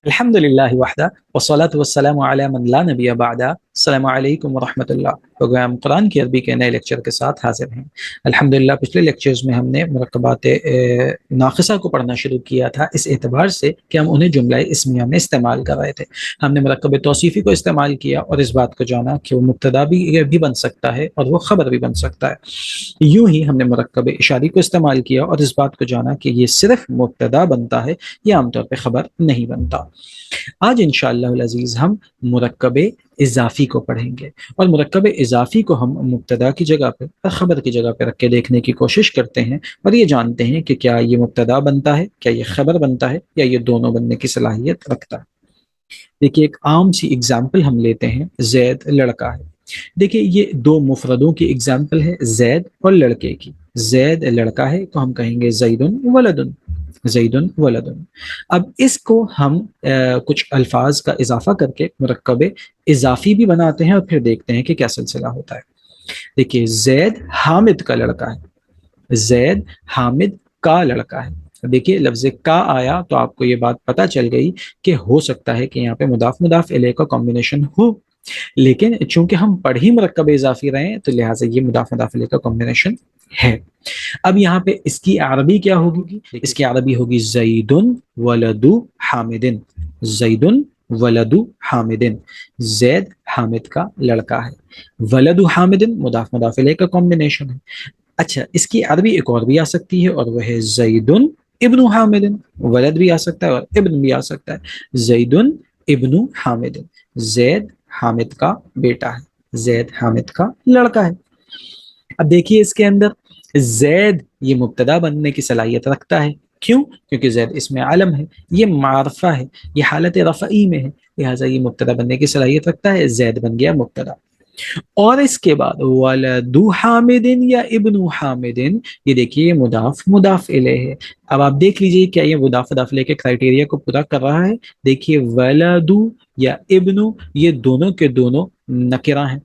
الحمدللہ وحدہ والصلاة والسلام علی من لا نبی بعدہ۔ السلام علیکم ورحمۃ اللہ۔ پروگرام قرآن کی عربی کے نئے لیکچر کے ساتھ حاضر ہیں۔ الحمدللہ پچھلے لیکچرز میں ہم نے مرکبات ناقصہ کو پڑھنا شروع کیا تھا، اس اعتبار سے کہ ہم انہیں جملہ اسمیہ میں استعمال کر رہے تھے۔ ہم نے مرکب توصیفی کو استعمال کیا اور اس بات کو جانا کہ وہ مبتدا بھی بن سکتا ہے اور وہ خبر بھی بن سکتا ہے۔ یوں ہی ہم نے مرکب اشاری کو استعمال کیا اور اس بات کو جانا کہ یہ صرف مبتدا بنتا ہے، یہ عام طور پہ خبر نہیں بنتا۔ آج انشاءاللہ العزیز ہم مرکب اضافی کو پڑھیں گے، اور مرکب اضافی کو ہم مبتدا کی جگہ پہ اور خبر کی جگہ پہ رکھ کے دیکھنے کی کوشش کرتے ہیں اور یہ جانتے ہیں کہ کیا یہ مبتدا بنتا ہے، کیا یہ خبر بنتا ہے، یا یہ دونوں بننے کی صلاحیت رکھتا ہے۔ دیکھیے ایک عام سی اگزامپل ہم لیتے ہیں، زید لڑکا ہے۔ دیکھیے یہ دو مفردوں کی اگزامپل ہے، زید اور لڑکے کی۔ زید لڑکا ہے تو ہم کہیں گے زیدن ولدن، زیدن ولدن۔ اب اس کو ہم کچھ الفاظ کا اضافہ کر کے مرکب اضافی بھی بناتے ہیں اور پھر دیکھتے ہیں کہ کیا سلسلہ ہوتا ہے۔ دیکھیے زید حامد کا لڑکا ہے، زید حامد کا لڑکا ہے۔ دیکھیے لفظ کا آیا تو آپ کو یہ بات پتہ چل گئی کہ ہو سکتا ہے کہ یہاں پہ مضاف مضاف الیہ کا کمبینیشن ہو، لیکن چونکہ ہم پڑھ ہی مرکب اضافی رہے ہیں تو لہٰذا یہ مضاف مضاف الیہ کا کمبینیشن ہے۔ اب یہاں پہ اس کی عربی کیا ہوگی؟ اس کی عربی ہوگی زید ولد حامد، زید ولد حامد، زید حامد کا لڑکا ہے۔ ولد حامد مضاف مضاف الیہ کا کمبینیشن ہے۔ اچھا اس کی عربی ایک اور بھی آ سکتی ہے اور وہ ہے زید ابن حامد، ولد بھی آ سکتا ہے اور ابن بھی آ سکتا ہے۔ زید ابن حامد، زید حامد کا بیٹا ہے، زید حامد کا لڑکا ہے۔ اب دیکھیے اس کے اندر زید یہ مبتدا بننے کی صلاحیت رکھتا ہے، کیوں؟ کیونکہ زید اس میں علم ہے، یہ معرفہ ہے، یہ حالت رفعی میں ہے، لہٰذا یہ مبتدا بننے کی صلاحیت رکھتا ہے، زید بن گیا مبتدا۔ اور اس کے بعد ولد حامد یا ابن حامد، یہ دیکھیے مضاف مضاف الیہ ہے۔ اب آپ دیکھ لیجئے کیا یہ مضاف مضاف الیہ کے کرائٹیریا کو پورا کر رہا ہے؟ دیکھیے ولد یا ابن یہ دونوں کے دونوں نکرہ ہیں،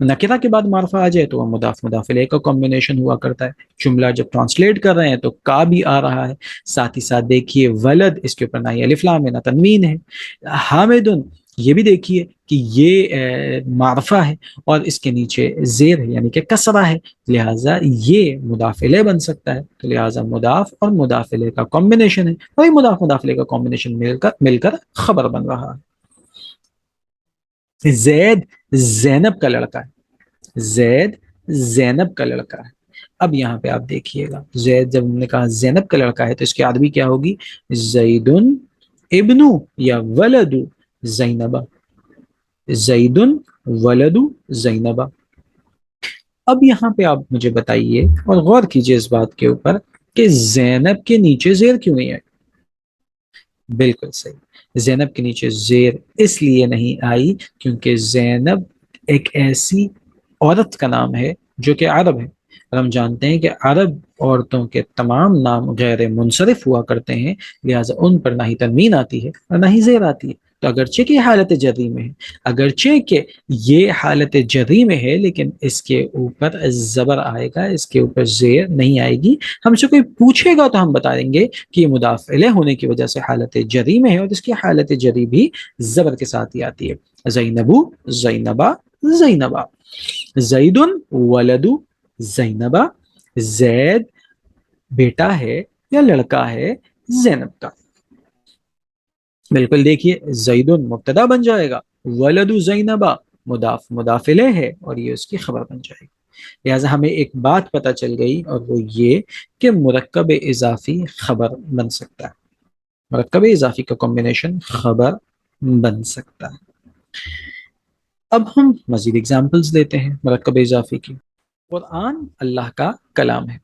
نکرہ کے بعد معرفہ آ جائے تو وہ مضاف مضاف الیہ کا کمبینیشن ہوا کرتا ہے۔ جملہ جب ٹرانسلیٹ کر رہے ہیں تو کا بھی آ رہا ہے، ساتھ ہی ساتھ دیکھیے ولد اس کے اوپر نہ الف لام ہے نہ تنوین ہے، حامدن یہ بھی دیکھیے کہ یہ معرفہ ہے اور اس کے نیچے زیر ہے یعنی کہ کسرہ ہے، لہٰذا یہ مضاف الیہ بن سکتا ہے، تو لہٰذا مضاف اور مضاف الیہ کا کمبینیشن ہے، وہی مضاف مضاف الیہ کا کمبینیشن مل کر خبر بن رہا ہے۔ زید زینب کا لڑکا ہے، زید زینب کا لڑکا ہے۔ اب یہاں پہ آپ دیکھیے گا زید جب ہم نے کہا زینب کا لڑکا ہے تو اس کی عربی کیا ہوگی؟ زیدن ابن یا ولد زینبہ، زید ولد زینبہ۔ اب یہاں پہ آپ مجھے بتائیے اور غور کیجئے اس بات کے اوپر کہ زینب کے نیچے زیر کیوں نہیں ہے؟ بالکل صحیح، زینب کے نیچے زیر اس لیے نہیں آئی کیونکہ زینب ایک ایسی عورت کا نام ہے جو کہ عرب ہے، اور ہم جانتے ہیں کہ عرب عورتوں کے تمام نام غیر منصرف ہوا کرتے ہیں، لہٰذا ان پر نہ ہی تنوین آتی ہے اور نہ ہی زیر آتی ہے۔ تو اگرچہ کہ حالت جری میں ہے، اگرچہ کہ یہ حالت جری میں ہے، لیکن اس کے اوپر زبر آئے گا، اس کے اوپر زیر نہیں آئے گی۔ ہم سے کوئی پوچھے گا تو ہم بتائیں گے کہ یہ مضاف الیہ ہونے کی وجہ سے حالت جری میں ہے، اور اس کی حالت جری بھی زبر کے ساتھ ہی آتی ہے۔ زینبو زینبا زینبا، زید ولد زینبہ، زید بیٹا ہے یا لڑکا ہے زینب کا۔ بالکل دیکھیے زید مبتدا بن جائے گا، ولد زینبہ مضاف مضاف الیہ ہے اور یہ اس کی خبر بن جائے گی۔ لہٰذا ہمیں ایک بات پتہ چل گئی اور وہ یہ کہ مرکب اضافی خبر بن سکتا ہے، مرکب اضافی کا کمبینیشن خبر بن سکتا ہے۔ اب ہم مزید ایگزامپلز لیتے ہیں مرکب اضافی کی۔ قرآن اللہ کا کلام ہے،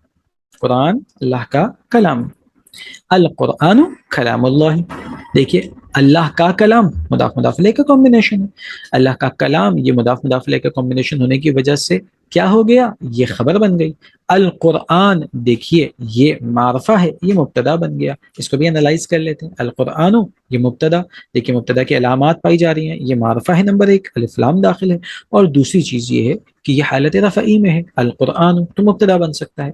قرآن اللہ کا کلام ہے، القرآن کلام اللہ۔ دیکھیے اللہ کا کلام مضاف مضاف الیہ کا کمبینیشن ہے، اللہ کا کلام یہ مضاف مضاف الیہ کا کمبینیشن ہونے کی وجہ سے کیا ہو گیا؟ یہ خبر بن گئی۔ القرآن دیکھیے یہ معرفہ ہے، یہ مبتدا بن گیا۔ اس کو بھی انالائز کر لیتے ہیں، القرآن یہ مبتدا، دیکھیے مبتدا کی علامات پائی جا رہی ہیں، یہ معرفہ ہے نمبر ایک، الف لام داخل ہے، اور دوسری چیز یہ ہے کہ یہ حالت رفعی میں ہے، القرآن تو مبتدا بن سکتا ہے۔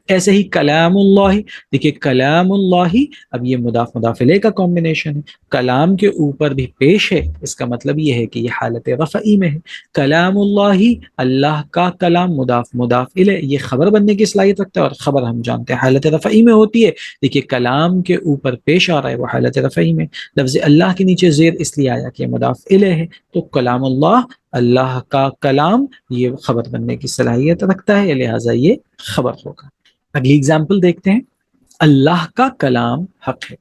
ایسے ہی کلام اللہ، دیکھیے کلام اللہ، اب یہ مضاف مضاف الیہ کا کمبینیشن ہے، کلام کے اوپر بھی پیش ہے، اس کا مطلب یہ ہے کہ یہ حالت رفعی میں ہے۔ کلام اللہ، اللہ کا کلام، مضاف مضاف الیہ، یہ خبر بننے کی صلاحیت رکھتا ہے، اور خبر ہم جانتے ہیں حالت رفعی میں ہوتی ہے۔ دیکھیے کلام کے اوپر پیش آ رہا ہے وہ حالت رفعی میں، لفظ اللہ کے نیچے زیر اس لیے آیا کہ یہ مضاف الیہ ہے، تو کلام اللہ، اللہ کا کلام، یہ خبر بننے کی صلاحیت رکھتا ہے، لہٰذا یہ خبر ہوگا۔ اگلی اگزامپل دیکھتے ہیں، اللہ کا کلام حق ہے،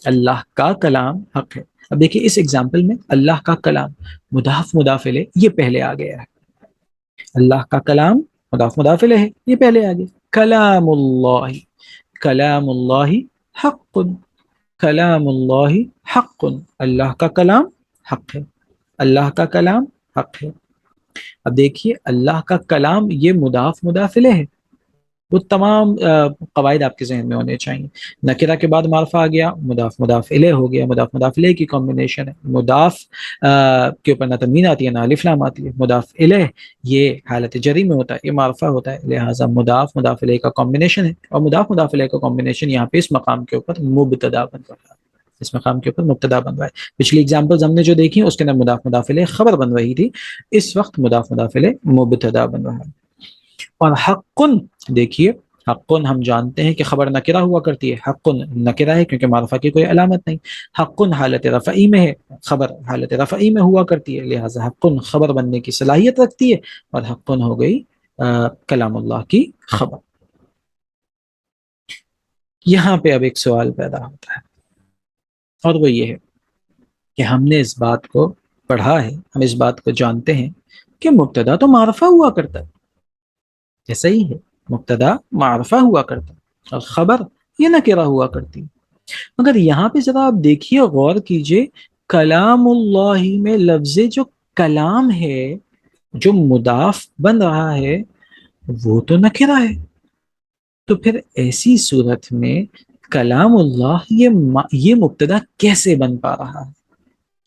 اللہ کا کلام حق ہے۔ اب دیکھیے اس ایگزامپل میں اللہ کا کلام مضاف مضاف الیہ یہ پہلے آ گیا ہے، اللہ کا کلام مضاف مضاف الیہ ہے یہ پہلے آ گیا۔ کلام اللہ، کلام اللہ حق، کلام اللہ حق، اللہ کا کلام حق ہے، اللہ کا کلام حق ہے۔ اب دیکھیے اللہ کا کلام یہ مضاف مضاف الیہ ہے، وہ تمام قواعد آپ کے ذہن میں ہونے چاہیے۔ نکرہ کے بعد معرفہ آ گیا، مضاف مضاف الیہ ہو گیا، مضاف مضاف الیہ کی کمبینیشن ہے، مضاف کے اوپر نہ تنوین آتی ہے نہ الف لام آتی ہے، مضاف الیہ یہ حالت جری میں ہوتا ہے، یہ معرفہ ہوتا ہے، لہٰذا مضاف مضاف الیہ کا کمبینیشن ہے، اور مضاف مضاف الیہ کا کمبینیشن یہاں پہ اس مقام کے اوپر مبتدا بن رہا ہے، اس مقام کے اوپر مبتدا بن رہا ہے۔ پچھلی ایگزامپلز ہم نے جو دیکھی اس کے اندر مضاف مضاف الیہ خبر بن رہی تھی، اس وقت مضاف مضاف الیہ مبتدا بن رہا ہے۔ اور حق، دیکھیے حق ہم جانتے ہیں کہ خبر نکرہ ہوا کرتی ہے، حق نکرہ ہے کیونکہ معرفہ کی کوئی علامت نہیں، حق حالت رفعی میں ہے، خبر حالت رفعی میں ہوا کرتی ہے، لہٰذا حق خبر بننے کی صلاحیت رکھتی ہے، اور حق ہو گئی کلام اللہ کی خبر۔ یہاں پہ اب ایک سوال پیدا ہوتا ہے، اور وہ یہ ہے کہ ہم نے اس بات کو پڑھا ہے، ہم اس بات کو جانتے ہیں کہ مبتدا تو معرفہ ہوا کرتا ہے، یہ صحیح ہے، مبتدا معرفہ ہوا کرتا اور خبر یہ نکرہ ہوا کرتی، مگر یہاں پہ ذرا آپ دیکھیے غور کیجئے، کلام اللہ میں لفظ جو کلام ہے جو مضاف بن رہا ہے وہ تو نکرہ ہے، تو پھر ایسی صورت میں کلام اللہ یہ مبتدا کیسے بن پا رہا ہے؟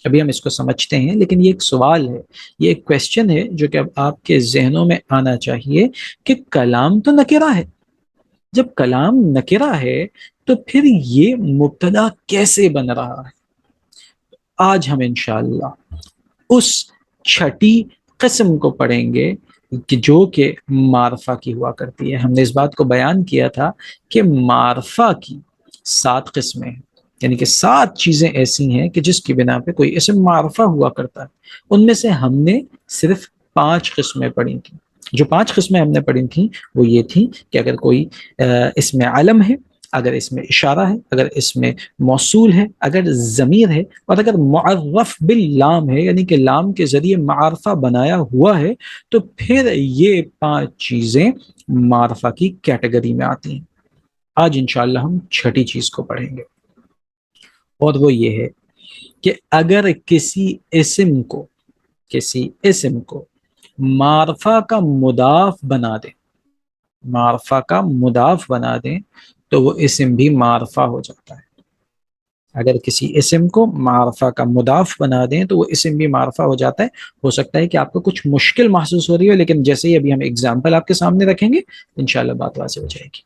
ابھی ہم اس کو سمجھتے ہیں، لیکن یہ ایک سوال ہے، یہ ایک کویسچن ہے جو کہ اب آپ کے ذہنوں میں آنا چاہیے کہ کلام تو نکرہ ہے، جب کلام نکرہ ہے تو پھر یہ مبتدا کیسے بن رہا ہے؟ آج ہم انشاءاللہ اس چھٹی قسم کو پڑھیں گے کہ جو کہ معرفہ کی ہوا کرتی ہے۔ ہم نے اس بات کو بیان کیا تھا کہ معرفہ کی 7 قسمیں ہیں، یعنی کہ 7 چیزیں ایسی ہیں کہ جس کی بنا پہ کوئی اسم معرفہ ہوا کرتا ہے، ان میں سے ہم نے صرف 5 قسمیں پڑھی تھیں۔ جو 5 قسمیں ہم نے پڑھی تھیں وہ یہ تھیں کہ اگر کوئی اسم علم ہے، اگر اس میں اشارہ ہے، اگر اس میں موصول ہے، اگر ضمیر ہے، اور اگر معرف باللام ہے، یعنی کہ لام کے ذریعے معرفہ بنایا ہوا ہے، تو پھر یہ 5 چیزیں معرفہ کی کیٹیگری میں آتی ہیں۔ آج انشاءاللہ ہم چھٹی چیز کو پڑھیں گے، اور وہ یہ ہے کہ اگر کسی اسم کو معرفہ کا مضاف بنا دیں، معرفہ کا مضاف بنا دیں تو وہ اسم بھی معرفہ ہو جاتا ہے۔ اگر کسی اسم کو معرفہ کا مضاف بنا دیں تو وہ اسم بھی معرفہ ہو جاتا ہے۔ ہو سکتا ہے کہ آپ کو کچھ مشکل محسوس ہو رہی ہو، لیکن جیسے ہی ابھی ہم اگزامپل آپ کے سامنے رکھیں گے انشاءاللہ بات واضح ہو جائے گی۔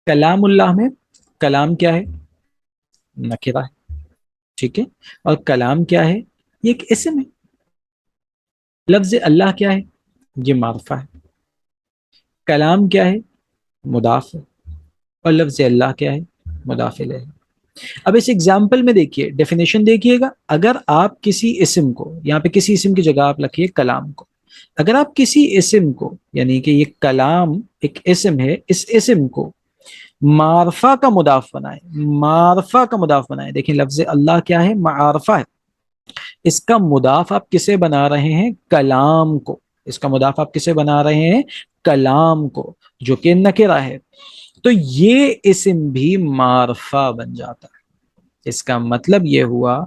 کلام اللہ میں کلام کیا ہے؟ نکرہ ہے، ٹھیک ہے، اور کلام کیا ہے؟ یہ ایک اسم ہے۔ لفظ اللہ کیا ہے؟ یہ معرفہ ہے۔ کلام کیا ہے؟ مضاف ہے، اور لفظ اللہ کیا ہے؟ مضاف الیہ ہے۔ اب اس ایگزامپل میں دیکھیے، ڈیفینیشن دیکھیے گا، اگر آپ کسی اسم کو، یہاں پہ کسی اسم کی جگہ آپ لکھیے کلام کو، اگر آپ کسی اسم کو، یعنی کہ یہ کلام ایک اسم ہے، اس اسم کو معرفہ کا مضاف بنائے، معرفہ کا مضاف بنائے، دیکھیں لفظ اللہ کیا ہے؟ معرفہ ہے، اس کا مضاف آپ کسے بنا رہے ہیں؟ کلام کو، اس کا مضاف آپ کسے بنا رہے ہیں؟ کلام کو، جو کہ نکرہ ہے، تو یہ اسم بھی معرفہ بن جاتا ہے۔ اس کا مطلب یہ ہوا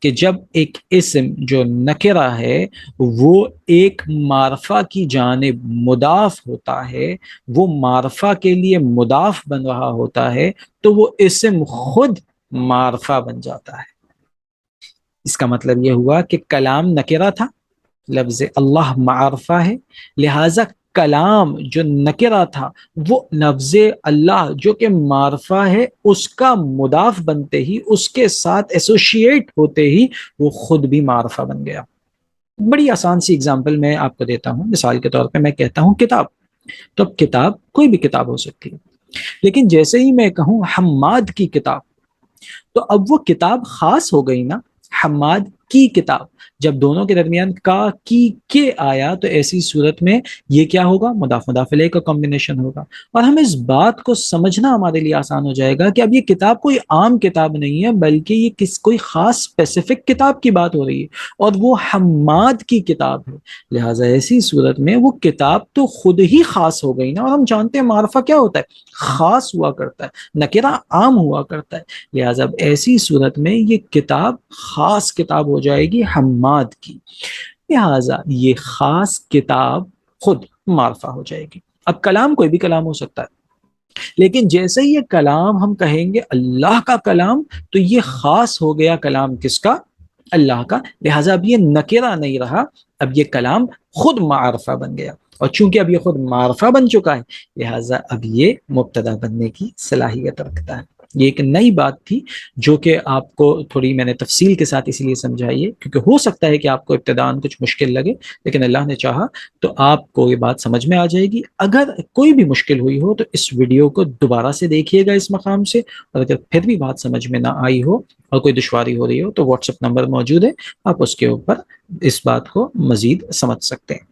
کہ جب ایک اسم جو نکرہ ہے وہ ایک معرفہ کی جانب مضاف ہوتا ہے، وہ معرفہ کے لیے مضاف بن رہا ہوتا ہے، تو وہ اسم خود معرفہ بن جاتا ہے۔ اس کا مطلب یہ ہوا کہ کلام نکرہ تھا، لفظ اللہ معرفہ ہے، لہٰذا کلام جو نکرہ تھا وہ لفظ اللہ جو کہ معرفہ ہے اس کا مضاف بنتے ہی، اس کے ساتھ ایسوشیٹ ہوتے ہی وہ خود بھی معرفہ بن گیا۔ بڑی آسان سی اگزامپل میں آپ کو دیتا ہوں، مثال کے طور پہ میں کہتا ہوں کتاب، تو اب کتاب کوئی بھی کتاب ہو سکتی ہے، لیکن جیسے ہی میں کہوں حماد کی کتاب، تو اب وہ کتاب خاص ہو گئی نا، حماد کی کتاب۔ جب دونوں کے درمیان کا کی کے آیا تو ایسی صورت میں یہ کیا ہوگا؟ مضاف مضاف الیہ کا کمبینیشن ہوگا، اور ہمیں اس بات کو سمجھنا ہمارے لیے آسان ہو جائے گا کہ اب یہ کتاب کوئی عام کتاب نہیں ہے، بلکہ یہ کوئی خاص اسپیسیفک کتاب کی بات ہو رہی ہے، اور وہ حماد کی کتاب ہے۔ لہٰذا ایسی صورت میں وہ کتاب تو خود ہی خاص ہو گئی نا، اور ہم جانتے ہیں معرفہ کیا ہوتا ہے؟ خاص ہوا کرتا ہے، نکرہ عام ہوا کرتا ہے۔ لہٰذا اب ایسی صورت میں یہ کتاب خاص کتاب ہو جائے گی حماد کی، لہٰذا یہ خاص کتاب خود معرفہ ہو جائے گی۔ اب کلام کوئی بھی کلام ہو سکتا ہے، لیکن جیسے ہی یہ کلام ہم کہیں گے اللہ کا کلام، تو یہ خاص ہو گیا کلام کس کا؟ اللہ کا، لہٰذا اب یہ نکرہ نہیں رہا، اب یہ کلام خود معرفہ بن گیا، اور چونکہ اب یہ خود معرفہ بن چکا ہے لہٰذا اب یہ مبتدا بننے کی صلاحیت رکھتا ہے۔ یہ ایک نئی بات تھی جو کہ آپ کو تھوڑی میں نے تفصیل کے ساتھ اسی لیے سمجھائی ہے، کیونکہ ہو سکتا ہے کہ آپ کو ابتداً کچھ مشکل لگے، لیکن اللہ نے چاہا تو آپ کو یہ بات سمجھ میں آ جائے گی۔ اگر کوئی بھی مشکل ہوئی ہو تو اس ویڈیو کو دوبارہ سے دیکھیے گا اس مقام سے، اور اگر پھر بھی بات سمجھ میں نہ آئی ہو اور کوئی دشواری ہو رہی ہو تو واٹس ایپ نمبر موجود ہے، آپ اس کے اوپر اس بات کو مزید سمجھ سکتے ہیں۔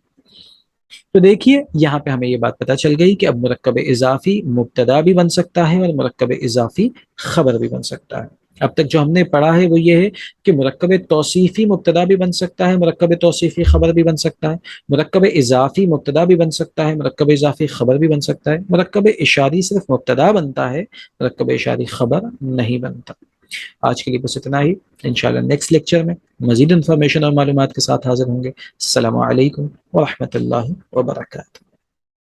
تو دیکھیے یہاں پہ ہمیں یہ بات پتہ چل گئی کہ اب مرکب اضافی مبتدا بھی بن سکتا ہے اور مرکب اضافی خبر بھی بن سکتا ہے۔ اب تک جو ہم نے پڑھا ہے وہ یہ ہے کہ مرکب توصیفی مبتدا بھی بن سکتا ہے، مرکب توصیفی خبر بھی بن سکتا ہے، مرکب اضافی مبتدا بھی بن سکتا ہے، مرکب اضافی خبر بھی بن سکتا ہے، مرکب اشاری صرف مبتدا بنتا ہے، مرکب اشاری خبر نہیں بنتا۔ آج کے لیے بس اتنا ہی، انشاءاللہ نیکسٹ لیکچر میں مزید انفارمیشن اور معلومات کے ساتھ حاضر ہوں گے۔ السلام علیکم ورحمۃ اللہ وبرکاتہ۔